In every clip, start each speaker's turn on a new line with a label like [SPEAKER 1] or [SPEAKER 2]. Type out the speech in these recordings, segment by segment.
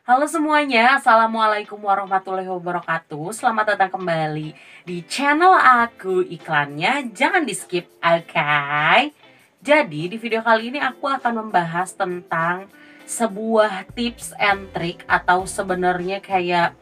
[SPEAKER 1] Halo semuanya, Assalamualaikum warahmatullahi wabarakatuh. Selamat datang kembali di channel aku. Iklannya jangan di skip, oke? Jadi di video kali ini aku akan membahas tentang sebuah tips and trick atau sebenarnya kayak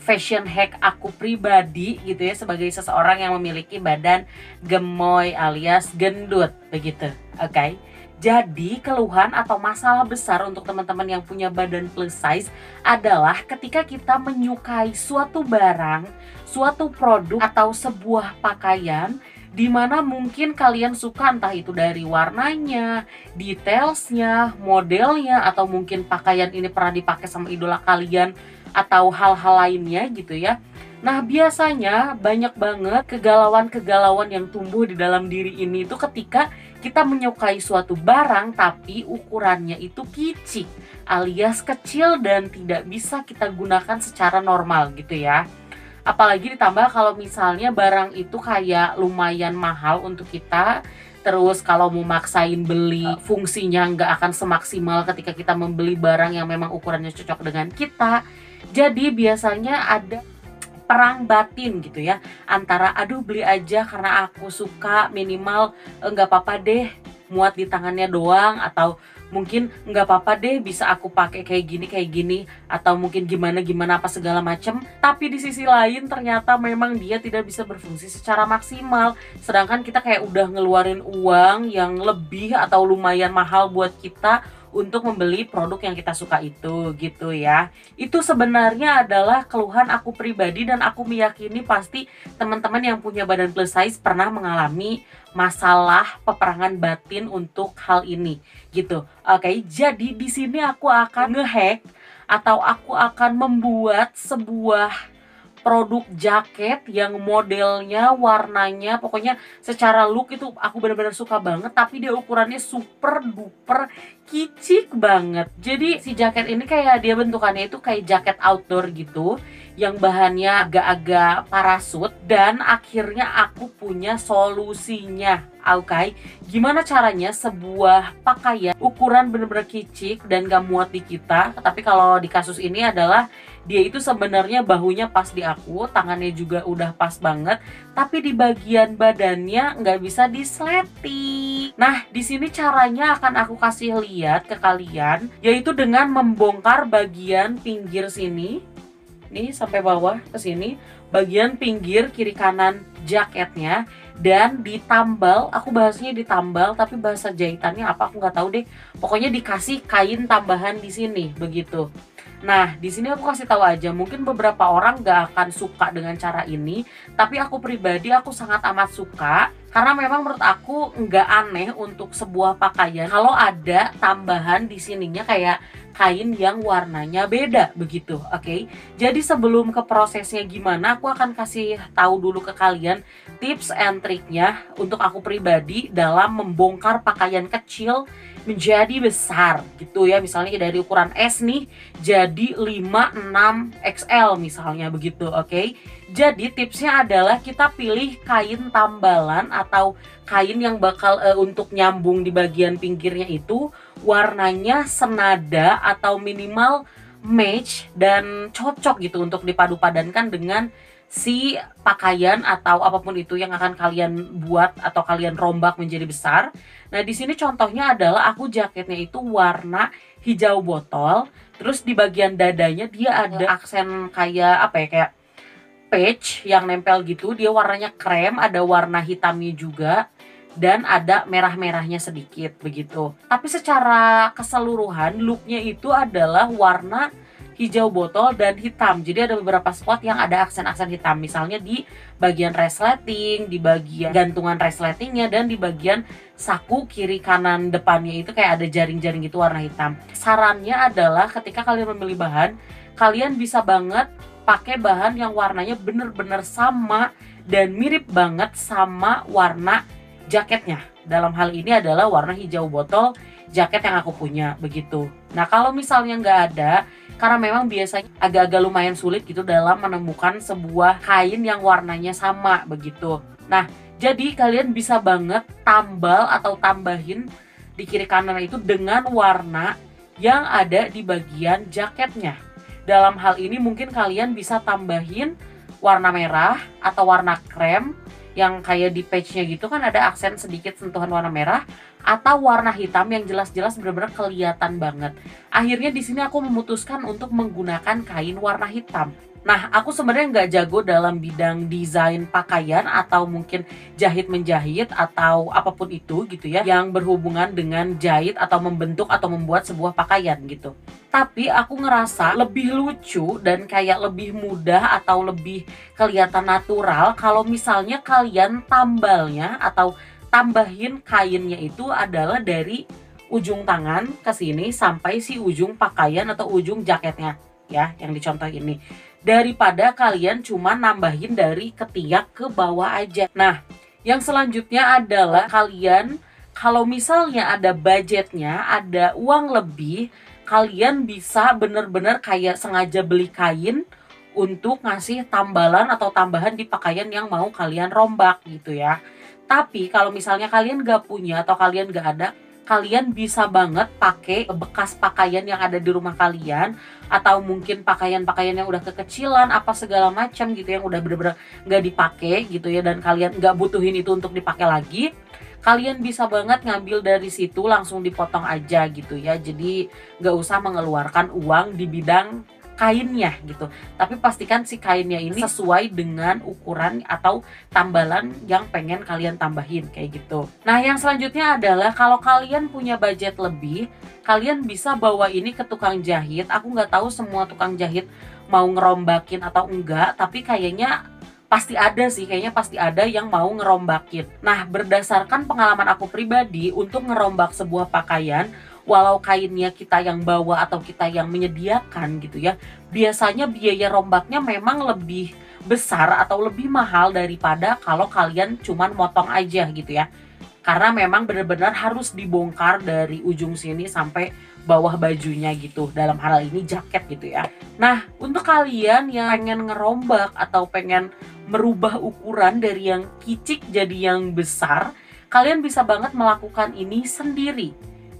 [SPEAKER 1] fashion hack aku pribadi gitu ya, sebagai seseorang yang memiliki badan gemoy alias gendut begitu, oke? Jadi keluhan atau masalah besar untuk teman-teman yang punya badan plus size adalah ketika kita menyukai suatu barang, suatu produk atau sebuah pakaian di mana mungkin kalian suka, entah itu dari warnanya, detailsnya, modelnya, atau mungkin pakaian ini pernah dipakai sama idola kalian atau hal-hal lainnya gitu ya. Nah, biasanya banyak banget kegalauan-kegalauan yang tumbuh di dalam diri ini itu ketika kita menyukai suatu barang tapi ukurannya itu kicik alias kecil dan tidak bisa kita gunakan secara normal gitu ya. Apalagi ditambah kalau misalnya barang itu kayak lumayan mahal untuk kita. Terus kalau mau maksain beli, fungsinya nggak akan semaksimal ketika kita membeli barang yang memang ukurannya cocok dengan kita. Jadi biasanya ada perang batin gitu ya, antara aduh beli aja karena aku suka, minimal nggak apa-apa deh muat di tangannya doang, atau mungkin nggak apa-apa deh bisa aku pakai kayak gini, atau mungkin gimana apa segala macem. Tapi di sisi lain ternyata memang dia tidak bisa berfungsi secara maksimal, sedangkan kita kayak udah ngeluarin uang yang lebih atau lumayan mahal buat kita untuk membeli produk yang kita suka itu gitu ya. Itu sebenarnya adalah keluhan aku pribadi dan aku meyakini pasti teman-teman yang punya badan plus size pernah mengalami masalah peperangan batin untuk hal ini gitu. Oke, jadi di sini aku akan ngehack atau aku akan membuat sebuah produk jaket yang modelnya, warnanya, pokoknya secara look itu aku benar-benar suka banget, tapi dia ukurannya super duper kicik banget. Jadi si jaket ini kayak dia bentukannya itu kayak jaket outdoor gitu, yang bahannya agak-agak parasut, dan akhirnya aku punya solusinya. Oke, gimana caranya sebuah pakaian ukuran bener-bener kicik dan gak muat di kita, tapi kalau di kasus ini adalah dia itu sebenarnya bahunya pas di aku, tangannya juga udah pas banget, tapi di bagian badannya nggak bisa disleti. Nah, di sini caranya akan aku kasih lihat ke kalian, yaitu dengan membongkar bagian pinggir sini, nih sampai bawah ke sini, bagian pinggir kiri kanan jaketnya, dan ditambal. Aku bahasnya ditambal, tapi bahasa jahitannya apa aku nggak tahu deh. Pokoknya dikasih kain tambahan di sini begitu. Nah, di sini aku kasih tahu aja, mungkin beberapa orang gak akan suka dengan cara ini, tapi aku pribadi aku sangat amat suka, karena memang menurut aku nggak aneh untuk sebuah pakaian kalau ada tambahan di sininya kayak kain yang warnanya beda begitu, oke? Jadi sebelum ke prosesnya gimana, aku akan kasih tahu dulu ke kalian tips and triknya untuk aku pribadi dalam membongkar pakaian kecil menjadi besar gitu ya. Misalnya dari ukuran S nih jadi 5, 6 XL misalnya begitu, oke? Jadi tipsnya adalah kita pilih kain tambalan atau kain yang bakal untuk nyambung di bagian pinggirnya itu warnanya senada atau minimal match dan cocok gitu untuk dipadu-padankan dengan si pakaian atau apapun itu yang akan kalian buat atau kalian rombak menjadi besar. Nah, di sini contohnya adalah aku jaketnya itu warna hijau botol, terus di bagian dadanya dia ada aksen kayak apa ya, kayak patch yang nempel gitu. Dia warnanya krem, ada warna hitamnya juga, dan ada merah-merahnya sedikit begitu. Tapi secara keseluruhan looknya itu adalah warna hijau botol dan hitam. Jadi ada beberapa spot yang ada aksen-aksen hitam, misalnya di bagian resleting, di bagian gantungan resletingnya, dan di bagian saku kiri kanan depannya itu kayak ada jaring-jaring gitu warna hitam. Sarannya adalah ketika kalian memilih bahan, kalian bisa banget pakai bahan yang warnanya bener-bener sama dan mirip banget sama warna jaketnya. Dalam hal ini adalah warna hijau botol jaket yang aku punya begitu. Nah, kalau misalnya nggak ada, karena memang biasanya agak-agak lumayan sulit gitu dalam menemukan sebuah kain yang warnanya sama begitu. Nah, jadi kalian bisa banget tambal atau tambahin di kiri kanan itu dengan warna yang ada di bagian jaketnya. Dalam hal ini mungkin kalian bisa tambahin warna merah atau warna krem yang kayak di page-nya gitu kan ada aksen sedikit sentuhan warna merah, atau warna hitam yang jelas-jelas benar-benar kelihatan banget. Akhirnya di sini aku memutuskan untuk menggunakan kain warna hitam. Nah, aku sebenarnya nggak jago dalam bidang desain pakaian atau mungkin jahit-menjahit atau apapun itu gitu ya, yang berhubungan dengan jahit atau membentuk atau membuat sebuah pakaian gitu. Tapi aku ngerasa lebih lucu dan kayak lebih mudah atau lebih kelihatan natural kalau misalnya kalian tambalnya atau tambahin kainnya itu adalah dari ujung tangan ke sini sampai si ujung pakaian atau ujung jaketnya ya, yang dicontoh ini, daripada kalian cuma nambahin dari ketiak ke bawah aja. Nah, yang selanjutnya adalah kalian kalau misalnya ada budgetnya, ada uang lebih, kalian bisa bener-bener kayak sengaja beli kain untuk ngasih tambalan atau tambahan di pakaian yang mau kalian rombak gitu ya. Tapi kalau misalnya kalian gak punya atau kalian gak ada, kalian bisa banget pakai bekas pakaian yang ada di rumah kalian, atau mungkin pakaian-pakaian yang udah kekecilan apa segala macam gitu yang udah bener-bener nggak dipakai gitu ya, dan kalian nggak butuhin itu untuk dipakai lagi. Kalian bisa banget ngambil dari situ langsung dipotong aja gitu ya. Jadi nggak usah mengeluarkan uang di bidang kainnya gitu. Tapi pastikan si kainnya ini sesuai dengan ukuran atau tambalan yang pengen kalian tambahin kayak gitu. Nah, yang selanjutnya adalah kalau kalian punya budget lebih, kalian bisa bawa ini ke tukang jahit. Aku nggak tahu semua tukang jahit mau ngerombakin atau enggak, tapi kayaknya pasti ada sih, kayaknya pasti ada yang mau ngerombakin. Nah, berdasarkan pengalaman aku pribadi, untuk ngerombak sebuah pakaian, walau kainnya kita yang bawa atau kita yang menyediakan gitu ya, biasanya biaya rombaknya memang lebih besar atau lebih mahal daripada kalau kalian cuman motong aja gitu ya. Karena memang benar-benar harus dibongkar dari ujung sini sampai bawah bajunya gitu, dalam hal ini jaket gitu ya. Nah, untuk kalian yang pengen ngerombak atau pengen merubah ukuran dari yang kicik jadi yang besar, kalian bisa banget melakukan ini sendiri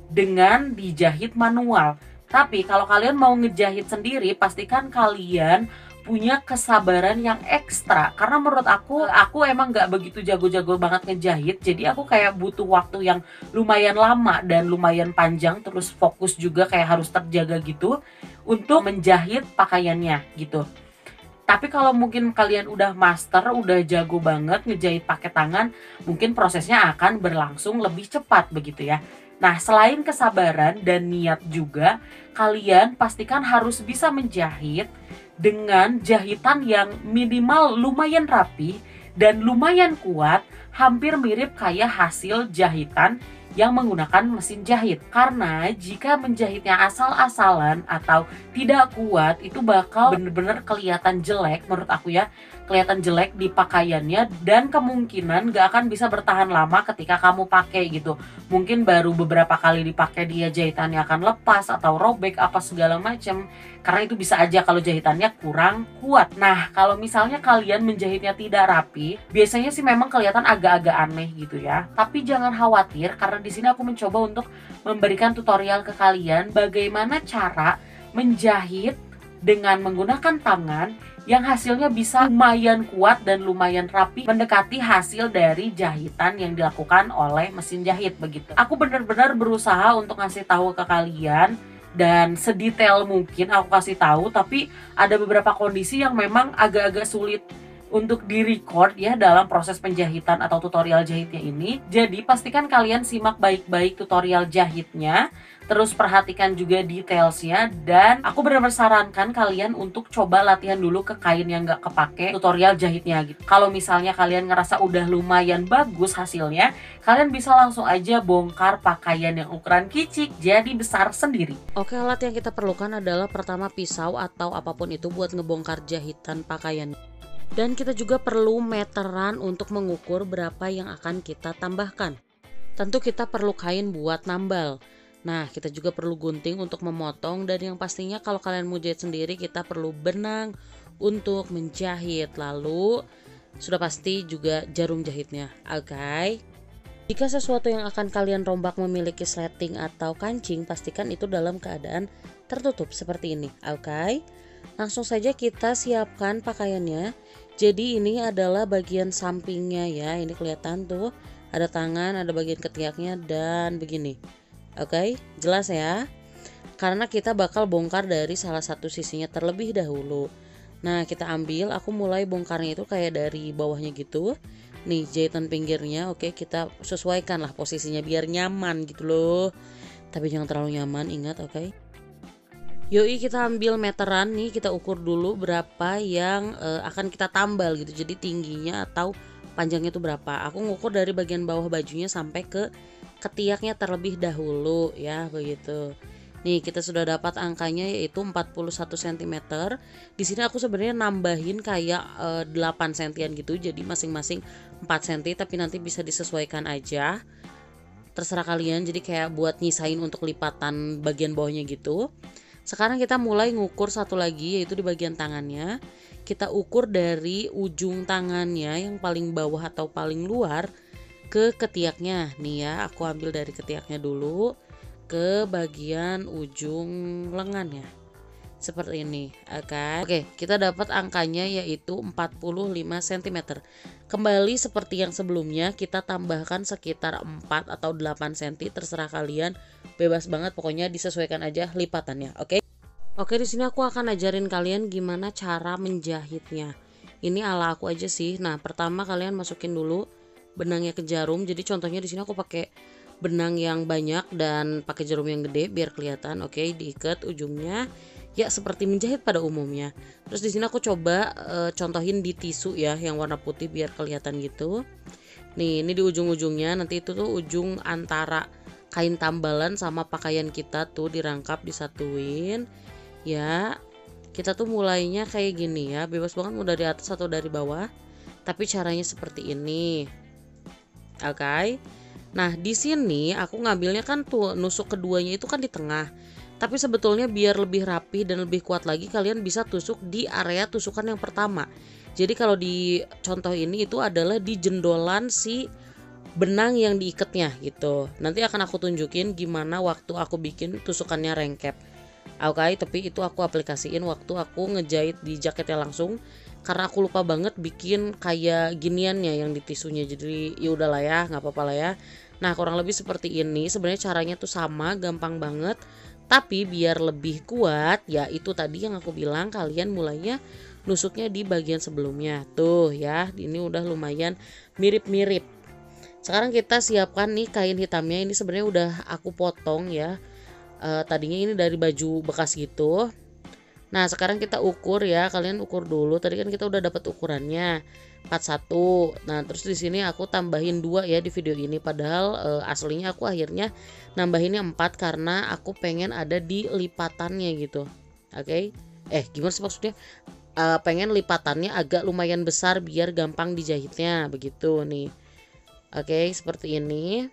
[SPEAKER 1] dengan dijahit manual. Tapi kalau kalian mau ngejahit sendiri, pastikan kalian punya kesabaran yang ekstra. Karena menurut aku emang gak begitu jago-jago banget ngejahit. Jadi aku kayak butuh waktu yang lumayan lama dan lumayan panjang. Terus fokus juga kayak harus terjaga gitu untuk menjahit pakaiannya gitu. Tapi kalau mungkin kalian udah master, udah jago banget ngejahit pakai tangan, mungkin prosesnya akan berlangsung lebih cepat begitu ya. Nah, selain kesabaran dan niat juga, kalian pastikan harus bisa menjahit dengan jahitan yang minimal lumayan rapi dan lumayan kuat, hampir mirip kayak hasil jahitan yang menggunakan mesin jahit. Karena jika menjahitnya asal-asalan atau tidak kuat, itu bakal bener-bener kelihatan jelek menurut aku ya, kelihatan jelek di pakaiannya, dan kemungkinan gak akan bisa bertahan lama ketika kamu pakai gitu. Mungkin baru beberapa kali dipakai dia jahitannya akan lepas atau robek apa segala macam, karena itu bisa aja kalau jahitannya kurang kuat. Nah, kalau misalnya kalian menjahitnya tidak rapi, biasanya sih memang kelihatan agak-agak aneh gitu ya. Tapi jangan khawatir, karena di sini aku mencoba untuk memberikan tutorial ke kalian bagaimana cara menjahit dengan menggunakan tangan yang hasilnya bisa lumayan kuat dan lumayan rapi, mendekati hasil dari jahitan yang dilakukan oleh mesin jahit begitu. Aku benar-benar berusaha untuk ngasih tahu ke kalian dan sedetail mungkin aku kasih tahu, tapi ada beberapa kondisi yang memang agak-agak sulit untuk di-record ya dalam proses penjahitan atau tutorial jahitnya ini. Jadi pastikan kalian simak baik-baik tutorial jahitnya, terus perhatikan juga detailsnya, dan aku benar-benar sarankan kalian untuk coba latihan dulu ke kain yang gak kepake tutorial jahitnya gitu. Kalau misalnya kalian ngerasa udah lumayan bagus hasilnya, kalian bisa langsung aja bongkar pakaian yang ukuran kicik jadi besar sendiri. Oke, alat yang kita perlukan adalah pertama pisau atau apapun itu buat ngebongkar jahitan pakaian. Dan kita juga perlu meteran untuk mengukur berapa yang akan kita tambahkan. Tentu kita perlu kain buat nambal. Nah, kita juga perlu gunting untuk memotong, dan yang pastinya kalau kalian mau jahit sendiri kita perlu benang untuk menjahit. Lalu sudah pasti juga jarum jahitnya. Oke. Jika sesuatu yang akan kalian rombak memiliki sleting atau kancing, pastikan itu dalam keadaan tertutup seperti ini. Oke.
[SPEAKER 2] Langsung saja kita siapkan pakaiannya. Jadi ini adalah bagian sampingnya ya, ini kelihatan tuh ada tangan, ada bagian ketiaknya dan begini. Oke, jelas ya, karena kita bakal bongkar dari salah satu sisinya terlebih dahulu. Nah kita ambil, aku mulai bongkarnya itu kayak dari bawahnya gitu. Nih jahitan pinggirnya, oke, kita sesuaikan lah posisinya biar nyaman gitu loh, tapi jangan terlalu nyaman, ingat, oke. Yoi, kita ambil meteran nih, kita ukur dulu berapa yang akan kita tambal gitu. Jadi tingginya atau panjangnya itu berapa. Aku ngukur dari bagian bawah bajunya sampai ke ketiaknya terlebih dahulu ya, begitu. Nih, kita sudah dapat angkanya yaitu 41 cm. Di sini aku sebenarnya nambahin kayak 8 sentian gitu. Jadi masing-masing 4 cm, tapi nanti bisa disesuaikan aja. Terserah kalian. Jadi kayak buat nyisain untuk lipatan bagian bawahnya gitu. Sekarang kita mulai ngukur satu lagi, yaitu di bagian tangannya. Kita ukur dari ujung tangannya yang paling bawah atau paling luar ke ketiaknya. Nih ya, aku ambil dari ketiaknya dulu ke bagian ujung lengannya. Seperti ini, oke. Oke, kita dapat angkanya yaitu 45 cm. Kembali seperti yang sebelumnya, kita tambahkan sekitar 4 atau 8 cm, terserah kalian. Bebas banget, pokoknya disesuaikan aja lipatannya, oke. Oke, di sini aku akan ajarin kalian gimana cara menjahitnya. Ini ala aku aja sih. Nah, pertama kalian masukin dulu benangnya ke jarum. Jadi contohnya di sini aku pakai benang yang banyak dan pakai jarum yang gede biar kelihatan. Oke, diikat ujungnya ya seperti menjahit pada umumnya. Terus di sini aku coba contohin di tisu ya yang warna putih biar kelihatan gitu. Nih, ini di ujung-ujungnya, nanti itu tuh ujung antara kain tambalan sama pakaian kita tuh dirangkap, disatuin. Ya, kita tuh mulainya kayak gini ya, bebas banget mau dari atas atau dari bawah. Tapi caranya seperti ini. Oke. Nah, di sini aku ngambilnya kan tuh nusuk keduanya itu kan di tengah. Tapi sebetulnya biar lebih rapi dan lebih kuat lagi, kalian bisa tusuk di area tusukan yang pertama. Jadi kalau di contoh ini itu adalah di jendolan si benang yang diikatnya gitu. Nanti akan aku tunjukin gimana waktu aku bikin tusukannya rengkep. Oke, tapi itu aku aplikasiin waktu aku ngejahit di jaketnya langsung. Karena aku lupa banget bikin kayak giniannya yang di tisunya. Jadi ya udahlah ya, nggak apa-apa lah ya. Nah, kurang lebih seperti ini. Sebenarnya caranya tuh sama, gampang banget. Tapi biar lebih kuat, ya itu tadi yang aku bilang, kalian mulainya nusuknya di bagian sebelumnya. Tuh ya, ini udah lumayan mirip-mirip. Sekarang kita siapkan nih kain hitamnya. Ini sebenarnya udah aku potong ya. Tadinya ini dari baju bekas gitu. Nah, sekarang kita ukur ya. Kalian ukur dulu. Tadi kan kita udah dapat ukurannya 41. Nah, terus di sini aku tambahin 2 ya di video ini. Padahal aslinya aku akhirnya nambahinnya 4 karena aku pengen ada di lipatannya gitu. Oke. Gimana sih maksudnya? Pengen lipatannya agak lumayan besar biar gampang dijahitnya begitu nih. Oke, seperti ini.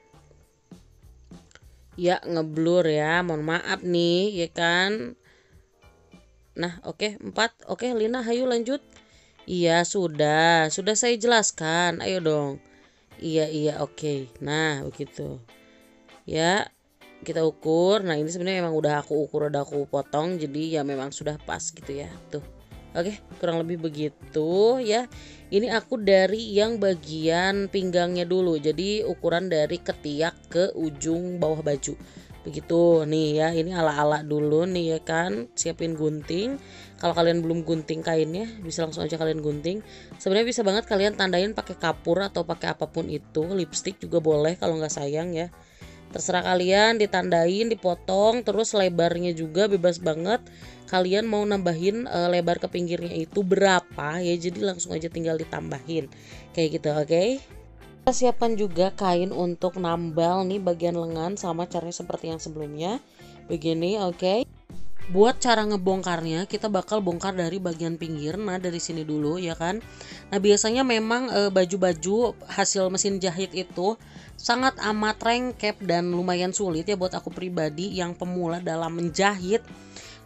[SPEAKER 2] Ya, ngeblur ya. Mohon maaf nih, ya kan. Nah, oke, 4. Oke, Lina, ayo lanjut. Iya, sudah saya jelaskan. Ayo dong. Iya, oke. Nah, begitu. Ya, kita ukur. Nah, ini sebenarnya memang udah aku ukur, udah aku potong, jadi ya memang sudah pas gitu ya. Tuh. Oke, kurang lebih begitu ya. Ini aku dari yang bagian pinggangnya dulu. Jadi ukuran dari ketiak ke ujung bawah baju. Begitu nih ya, ini ala-ala dulu nih ya kan. Siapin gunting. Kalau kalian belum gunting kainnya, bisa langsung aja kalian gunting. Sebenarnya bisa banget kalian tandain pakai kapur atau pakai apapun itu. Lipstick juga boleh kalau nggak sayang ya. Terserah kalian, ditandain, dipotong. Terus lebarnya juga bebas banget. Kalian mau nambahin lebar ke pinggirnya itu berapa ya. Jadi langsung aja tinggal ditambahin. Kayak gitu, oke? Kita siapkan juga kain untuk nambal nih bagian lengan, sama caranya seperti yang sebelumnya. Begini, oke. Buat cara ngebongkarnya, kita bakal bongkar dari bagian pinggir. Nah, dari sini dulu ya kan. Nah, biasanya memang baju-baju hasil mesin jahit itu sangat amat rengkep dan lumayan sulit ya buat aku pribadi yang pemula dalam menjahit.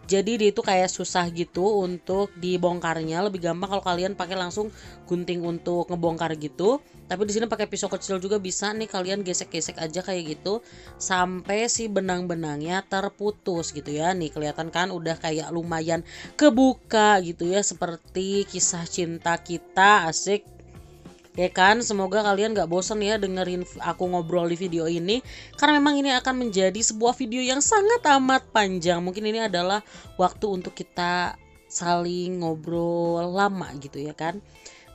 [SPEAKER 2] Jadi dia itu kayak susah gitu untuk dibongkarnya. Lebih gampang kalau kalian pakai langsung gunting untuk ngebongkar gitu. Tapi di sini pakai pisau kecil juga bisa nih, kalian gesek-gesek aja kayak gitu sampai si benang-benangnya terputus gitu ya. Nih kelihatan kan udah kayak lumayan kebuka gitu ya, seperti kisah cinta kita. Asik ya kan. Semoga kalian gak bosan ya dengerin aku ngobrol di video ini, karena memang ini akan menjadi sebuah video yang sangat amat panjang. Mungkin ini adalah waktu untuk kita saling ngobrol lama gitu ya kan.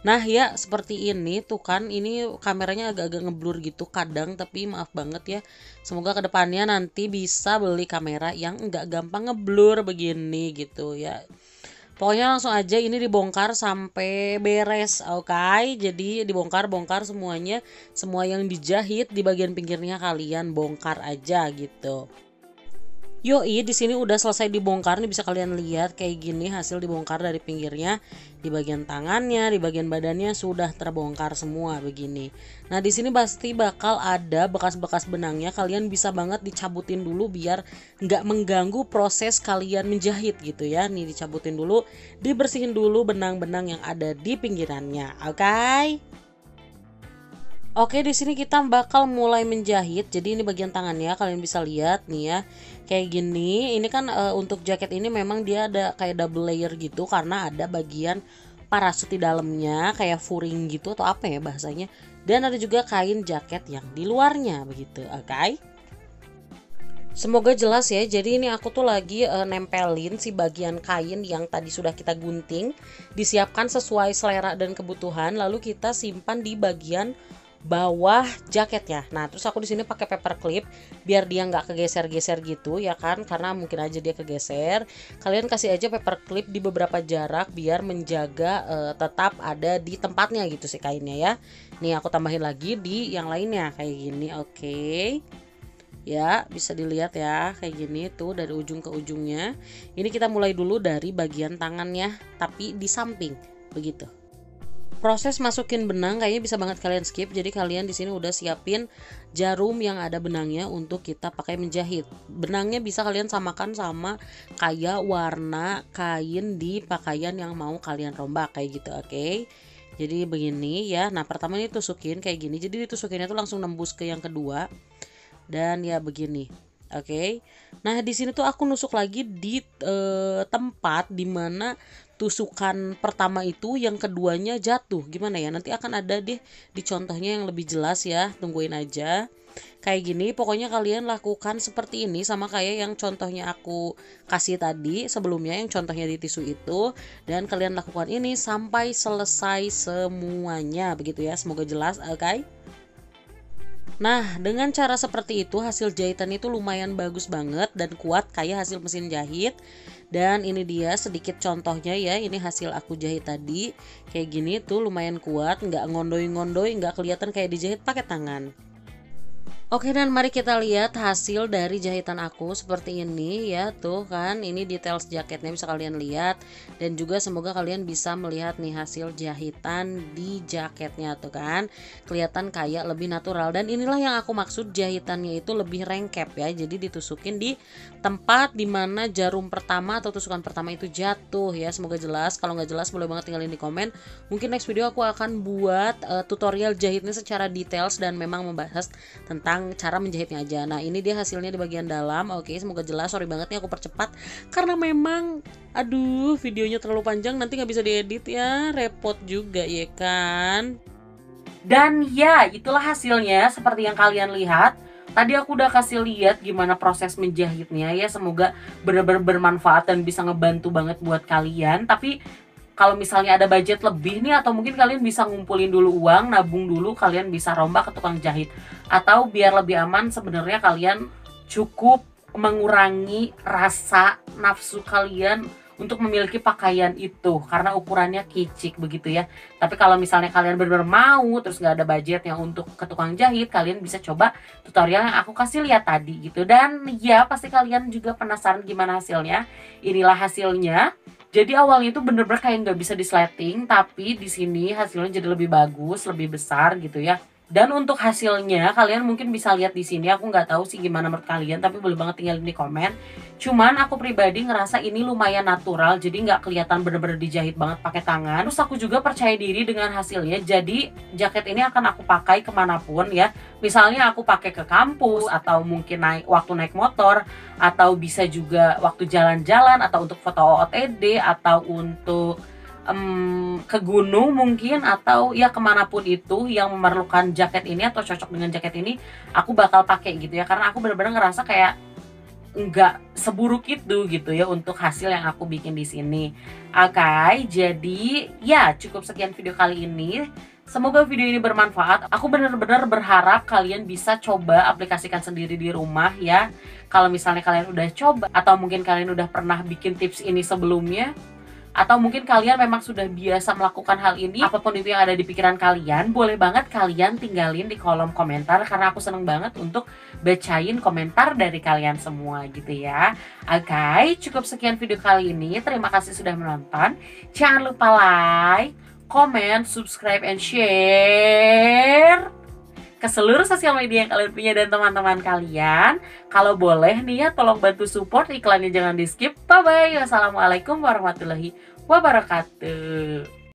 [SPEAKER 2] Nah ya seperti ini tuh kan, ini kameranya agak-agak ngeblur gitu kadang, tapi maaf banget ya. Semoga kedepannya nanti bisa beli kamera yang enggak gampang ngeblur begini gitu ya. Pokoknya langsung aja ini dibongkar sampai beres, oke. Jadi dibongkar-bongkar semuanya, semua yang dijahit di bagian pinggirnya kalian bongkar aja gitu. Yoi, di sini udah selesai dibongkar nih, bisa kalian lihat kayak gini hasil dibongkar dari pinggirnya. Di bagian tangannya, di bagian badannya sudah terbongkar semua begini. Nah, di sini pasti bakal ada bekas-bekas benangnya. Kalian bisa banget dicabutin dulu biar nggak mengganggu proses kalian menjahit gitu ya. Nih dicabutin dulu, dibersihin dulu benang-benang yang ada di pinggirannya. Oke? Oke, di sini kita bakal mulai menjahit. Jadi ini bagian tangannya, kalian bisa lihat nih ya. Kayak gini. Ini kan untuk jaket ini memang dia ada kayak double layer gitu karena ada bagian parasut di dalamnya, kayak furing gitu atau apa ya bahasanya. Dan ada juga kain jaket yang di luarnya begitu. Oke. Semoga jelas ya. Jadi ini aku tuh lagi nempelin si bagian kain yang tadi sudah kita gunting, disiapkan sesuai selera dan kebutuhan, lalu kita simpan di bagian bawah jaket ya. Nah, terus aku di sini pakai paper clip biar dia nggak kegeser-geser gitu ya kan, karena mungkin aja dia kegeser. Kalian kasih aja paper clip di beberapa jarak biar menjaga tetap ada di tempatnya gitu sih kainnya ya. Nih aku tambahin lagi di yang lainnya kayak gini. Oke. Ya, bisa dilihat ya kayak gini tuh dari ujung ke ujungnya. Ini kita mulai dulu dari bagian tangannya, tapi di samping begitu. Proses masukin benang kayaknya bisa banget kalian skip. Jadi kalian di sini udah siapin jarum yang ada benangnya untuk kita pakai menjahit. Benangnya bisa kalian samakan sama kayak warna kain di pakaian yang mau kalian rombak kayak gitu, oke. Jadi begini ya. Nah, pertama ini tusukin kayak gini. Jadi ditusukinnya tuh langsung nembus ke yang kedua. Dan ya begini. Oke. Nah, di sini tuh aku nusuk lagi di tempat dimana tusukan pertama itu yang keduanya jatuh. Gimana ya, nanti akan ada deh di contohnya yang lebih jelas ya, tungguin aja. Kayak gini pokoknya kalian lakukan seperti ini sama kayak yang contohnya aku kasih tadi sebelumnya, yang contohnya di tisu itu. Dan kalian lakukan ini sampai selesai semuanya begitu ya, semoga jelas, oke. Nah, dengan cara seperti itu hasil jahitan itu lumayan bagus banget dan kuat kayak hasil mesin jahit. Dan ini dia sedikit contohnya ya, ini hasil aku jahit tadi. Kayak gini tuh lumayan kuat, nggak ngondoy-ngondoy, nggak kelihatan kayak dijahit pakai tangan. Oke, dan mari kita lihat hasil dari jahitan aku seperti ini ya. Tuh kan, ini details jaketnya bisa kalian lihat. Dan juga semoga kalian bisa melihat nih hasil jahitan di jaketnya tuh kan. Kelihatan kayak lebih natural. Dan inilah yang aku maksud, jahitannya itu lebih rengkep ya. Jadi ditusukin di tempat dimana jarum pertama atau tusukan pertama itu jatuh ya. Semoga jelas. Kalau nggak jelas boleh banget tinggalin di komen. Mungkin next video aku akan buat tutorial jahitnya secara details dan memang membahas tentang cara menjahitnya aja. Nah, ini dia hasilnya di bagian dalam. Oke, semoga jelas. Sorry banget nih aku percepat karena memang aduh videonya terlalu panjang, nanti nggak bisa diedit ya, repot juga ya kan.
[SPEAKER 1] Dan ya, itulah hasilnya seperti yang kalian lihat. Tadi aku udah kasih lihat gimana proses menjahitnya ya. Semoga benar-benar bermanfaat dan bisa ngebantu banget buat kalian. Tapi kalau misalnya ada budget lebih nih, atau mungkin kalian bisa ngumpulin dulu uang, nabung dulu, kalian bisa rombak ke tukang jahit. Atau biar lebih aman, sebenarnya kalian cukup mengurangi rasa nafsu kalian untuk memiliki pakaian itu karena ukurannya kicik begitu ya. Tapi kalau misalnya kalian benar-benar mau terus nggak ada budgetnya untuk ke tukang jahit, kalian bisa coba tutorial yang aku kasih lihat tadi gitu. Dan ya pasti kalian juga penasaran gimana hasilnya. Inilah hasilnya. Jadi awalnya itu bener-bener kayak nggak bisa disleting, tapi di sini hasilnya jadi lebih bagus, lebih besar gitu ya. Dan untuk hasilnya kalian mungkin bisa lihat di sini. Aku nggak tahu sih gimana menurut kalian, tapi boleh banget tinggalin di komen. Cuman aku pribadi ngerasa ini lumayan natural, jadi nggak kelihatan bener-bener dijahit banget pakai tangan. Terus aku juga percaya diri dengan hasilnya. Jadi jaket ini akan aku pakai kemanapun ya. Misalnya aku pakai ke kampus, atau mungkin waktu naik motor, atau bisa juga waktu jalan-jalan, atau untuk foto OOTD, atau untuk ke gunung mungkin, atau ya kemanapun itu yang memerlukan jaket ini atau cocok dengan jaket ini, aku bakal pakai gitu ya, karena aku bener-bener ngerasa kayak nggak seburuk itu gitu ya untuk hasil yang aku bikin di sini. Oke, jadi ya cukup sekian video kali ini. Semoga video ini bermanfaat. Aku bener-bener berharap kalian bisa coba aplikasikan sendiri di rumah ya. Kalau misalnya kalian udah coba, atau mungkin kalian udah pernah bikin tips ini sebelumnya, atau mungkin kalian memang sudah biasa melakukan hal ini, apapun itu yang ada di pikiran kalian, boleh banget kalian tinggalin di kolom komentar, karena aku seneng banget untuk bacain komentar dari kalian semua gitu ya. Oke, cukup sekian video kali ini. Terima kasih sudah menonton. Jangan lupa like, comment, subscribe, and share ke seluruh sosial media yang kalian punya dan teman-teman kalian. Kalau boleh nih ya, tolong bantu support, iklannya jangan di skip. Bye bye. Wassalamualaikum warahmatullahi wabarakatuh.